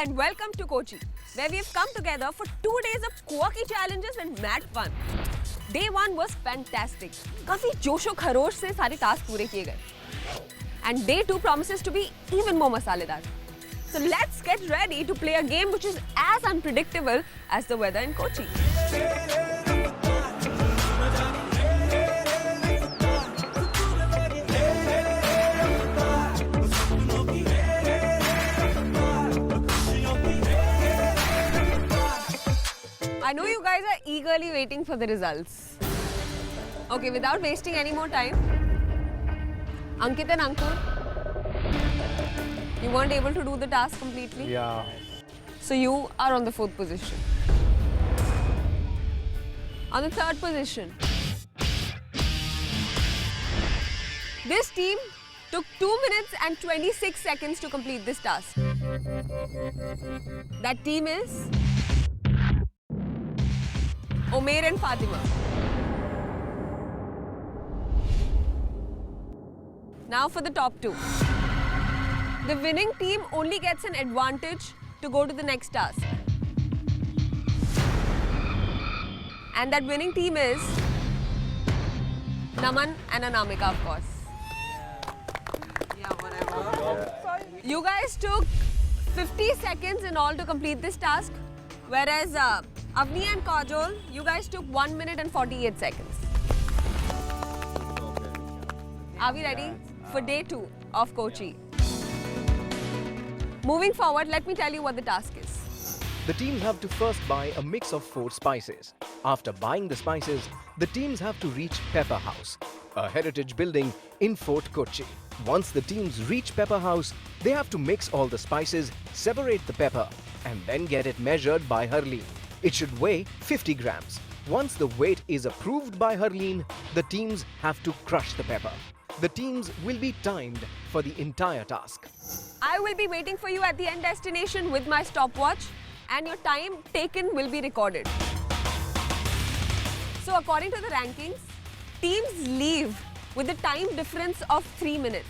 and welcome to Kochi, where we've come together for 2 days of quirky challenges and mad fun. Day 1 was fantastic. काफी जोशो खरोश से सारे task पूरे किए गए. And day 2 promises to be even more masaledar. So let's get ready to play a game which is as unpredictable as the weather in Kochi. I know you guys are eagerly waiting for the results. Okay, without wasting any more time, Ankit and Ankur, you weren't able to do the task completely? Yeah. So you are on the 4th position. On the 3rd position, this team took 2 minutes and 26 seconds to complete this task. That team is Umair and Fatima. Now for the top 2. The winning team only gets an advantage to go to the next task. And that winning team is Naman and Anamika, of course. Yeah, whatever. You guys took 50 seconds in all to complete this task, whereas Avni and Kajol, you guys took 1 minute and 48 seconds. Are we ready for day 2 of Kochi? Moving forward, let me tell you what the task is. The teams have to first buy a mix of 4 spices. After buying the spices, the teams have to reach Pepper House, a heritage building in Fort Kochi. Once the teams reach Pepper House, they have to mix all the spices, separate the pepper, and then get it measured by Harleen. It should weigh 50 grams. Once the weight is approved by Harleen, the teams have to crush the pepper. The teams will be timed for the entire task. I will be waiting for you at the end destination with my stopwatch, and your time taken will be recorded. So according to the rankings, teams leave with a time difference of 3 minutes.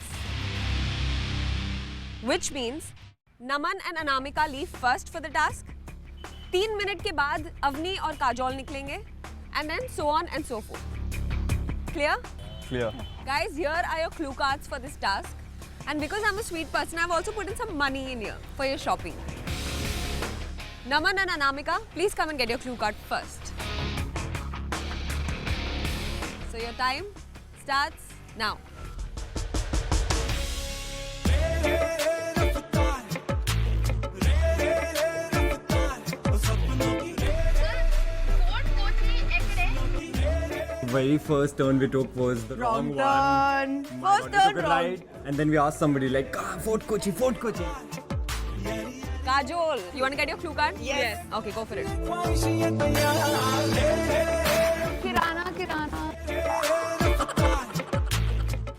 Which means Naman and Anamika leave first for the task. 3 minute के बाद Avni और Kajol निकलेंगे, and then so on and so forth. Clear? Clear. Guys, here are your clue cards for this task. And because I'm a sweet person, I've also put in some money in here for your shopping. Naman and Anamika, please come and get your clue card first. So your time starts now. Very first turn we took was the wrong one. turn. My First God, we turn took it wrong. right, and then we asked somebody like, Fort Kochi, Fort Kochi. Kajol, you want to get your clue card? Yes. Okay, go for it. Kirana.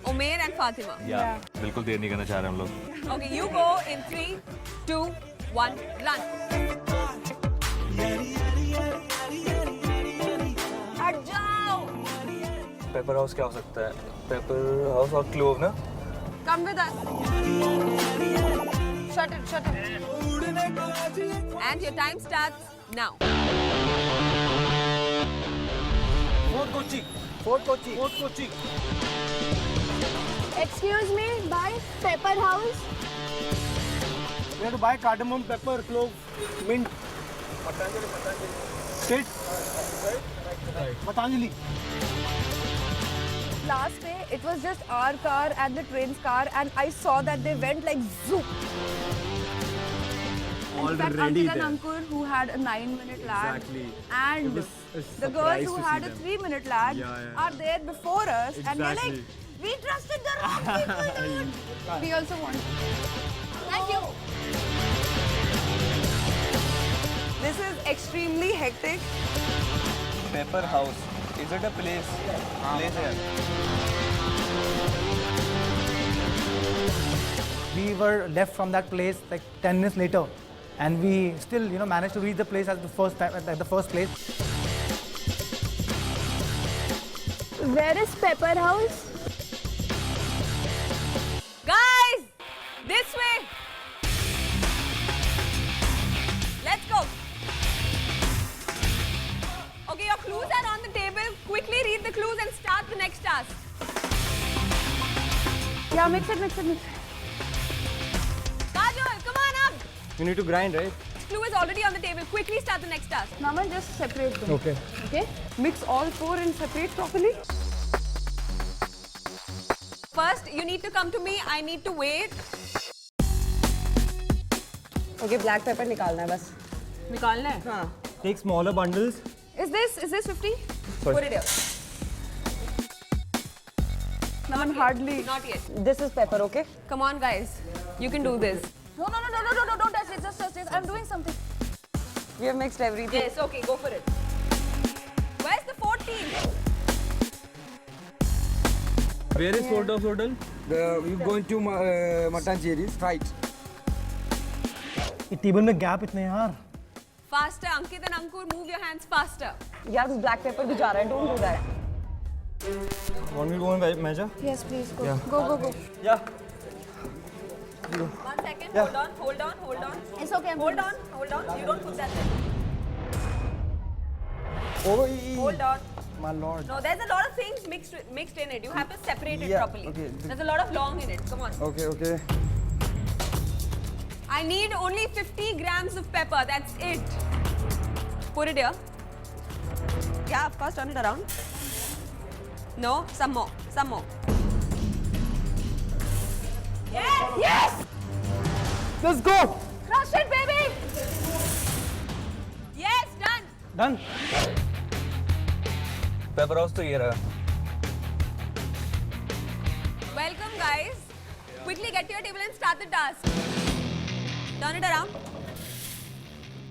Umair and Fatima. Yeah. बिल्कुल देर नहीं करना चाह रहे हम लोग. Okay, you go in 3, 2, 1, run. हट जाओ. Paper house क्या हो सकता है? पेपर हाउस और क्लोव ना? Come with us. Shut it. And your time starts now. Fort Kochi. Excuse me, buy Pepper House. We have to buy cardamom, pepper, clove, mint. Patanjali. Last day, it was just our car and the train's car, and I saw that they went like zoop. In fact, Already Ankit and there. Ankur, who had a 9-minute lag, Exactly. and It was a the girls surprise who to had see a them. 3-minute lag Yeah. are there before us, and we're like, Exactly. we trusted the wrong people, dude. We also want. Thank you. This is extremely hectic. Pepper house. Is it a place? Place है. We were left from that place like 10 minutes later, and we still, managed to reach the place at the first time, at the first place. Where is Pepper House? Guys, this way. Yeah, mix it, mix it, mix it. Kajol, come on up. You need to grind, right? Clue is already on the table. Quickly start the next task. Naman, just separate them. Okay. Okay? Mix all four and separate properly. First, you need to come to me. I need to wait. Okay, black pepper nikalna hai bas. निकालना है. हाँ. Take smaller bundles. Is this 50? Sorry. Put it here. Naman, hardly. Not yet. This is pepper, okay? Come on, guys. You can do this. No, don't touch it, just touch it. I'm doing something. We have mixed everything. Yes, okay, go for it. Where's the 14? Where is Fort of Sodal? You going to Matancheris, right? ये table में gap इतने हैं यार. Faster, Ankit and Ankur, move your hands faster. Yeah, this black pepper bhi ja raha hai. Don't do that. Want me to go and measure? Yes, please, go. Yeah. Go. Yeah. 1 second, Yeah. hold on. It's okay, I'm Hold doing on. You don't put that there. Oh, Hold on. my lord. No, there's a lot of things mixed in it. You have to separate it Yeah, properly. okay. There's a lot of long in it. Come on. Okay. I need only 50 grams of pepper. That's it. Put it here. Yeah, of course, turn it around. No, some more. Yes! Let's go. Crush it, baby! Yes, done. Done. Pepper house तो ये रहा. Welcome, guys. Quickly get to your table and start the task. Turn it around.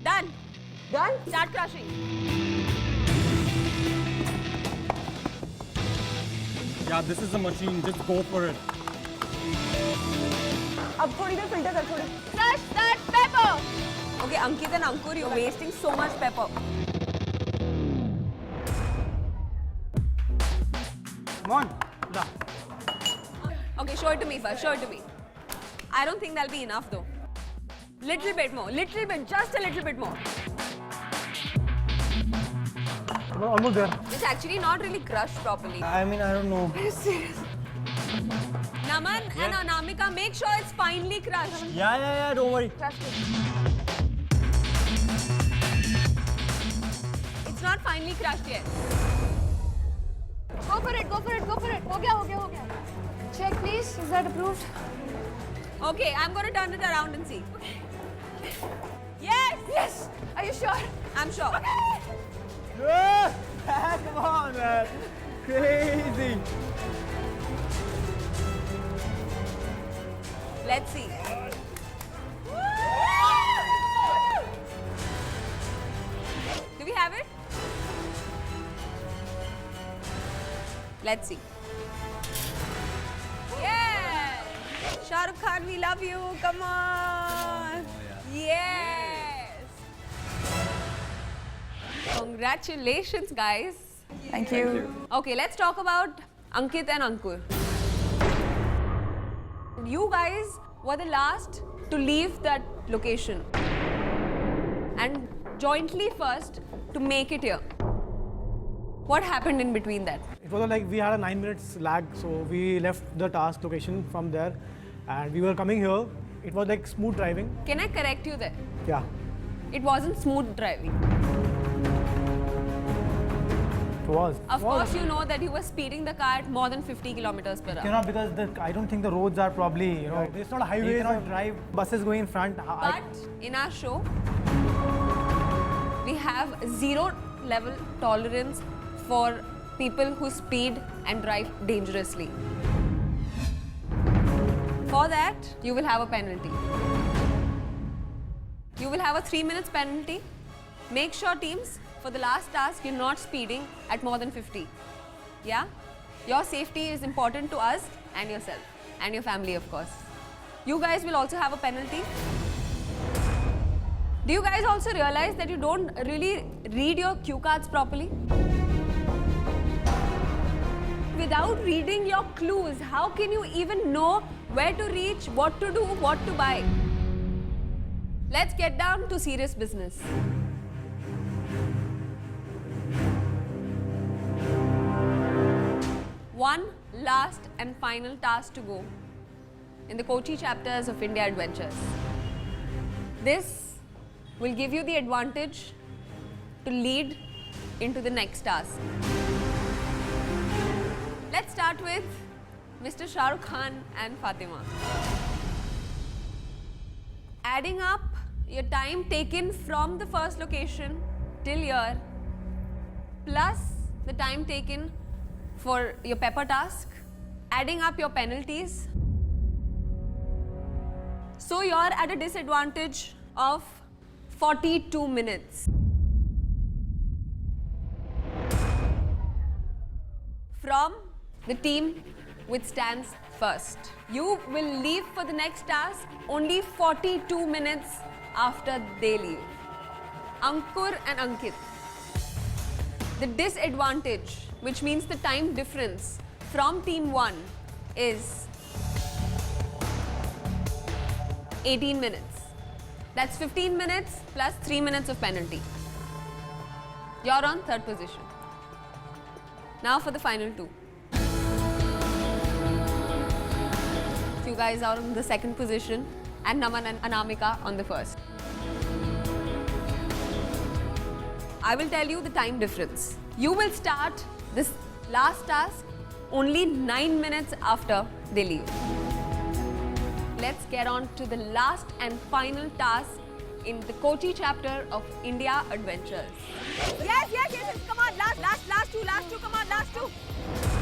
Done. Done? Start crushing. Yeah, this is the machine. Just go for it. अब थोड़ी देर filter कर थोड़ी. Crush that pepper. Okay, Ankit and Ankur, you're wasting so much pepper. Come on. Da. Okay, show it to me first. Show it to me. I don't think that'll be enough though. Little bit more. Just a little bit more. We're almost there. It's actually not really crushed properly. I mean, I don't know. Naman and Anamika, make sure it's finely crushed. Yeah. Don't worry. It's not finely crushed yet. Go for it. हो गया. Check please. Is that approved? Okay, I'm going to turn it around and see. Yes! Are you sure? I'm sure. Yeah! Come on, man. Crazy. Let's see. Do we have it? Let's see. Yeah! Shah Rukh Khan, we love you. Come on. Yes. Congratulations, guys. Thank you. Okay, let's talk about Ankit and Ankur. You guys were the last to leave that location and jointly first to make it here. What happened in between that? It was like we had a 9 minutes lag, so we left the task location from there, and we were coming here. It was like smooth driving. Can I correct you there? Yeah. It wasn't smooth driving. It was. Of course, you know that you were speeding the car at more than 50 kilometers per hour. Cannot, because I don't think the roads are probably, it's not a highway. You cannot drive buses going in front. But in our show, we have zero level tolerance for people who speed and drive dangerously. For that, you will have a penalty. You will have a 3 minutes penalty. Make sure, teams, for the last task, you're not speeding at more than 50. Yeah? Your safety is important to us and yourself and your family, of course. You guys will also have a penalty. Do you guys also realize that you don't really read your cue cards properly? Without reading your clues, how can you even know where to reach, what to do, what to buy? Let's get down to serious business. One last and final task to go. in the Kochi chapters of India Adventures. This will give you the advantage to lead into the next task. Let's start with Mr. Shah Rukh Khan and Fatima. Adding up your time taken from the first location till here, plus the time taken for your pepper task, adding up your penalties. So you're at a disadvantage of 42 minutes. From the team which stands first. You will leave for the next task only 42 minutes after they leave. Ankur and Ankit. The disadvantage, which means the time difference from team 1 is 18 minutes. That's 15 minutes plus 3 minutes of penalty. You're on third position. Now for the final two. You guys are on the second position and Naman and Anamika on the first. I will tell you the time difference. You will start this last task only 9 minutes after they leave. Let's get on to the last and final task in the Kochi chapter of India Adventures. Yes, come on, last two, come on, last two.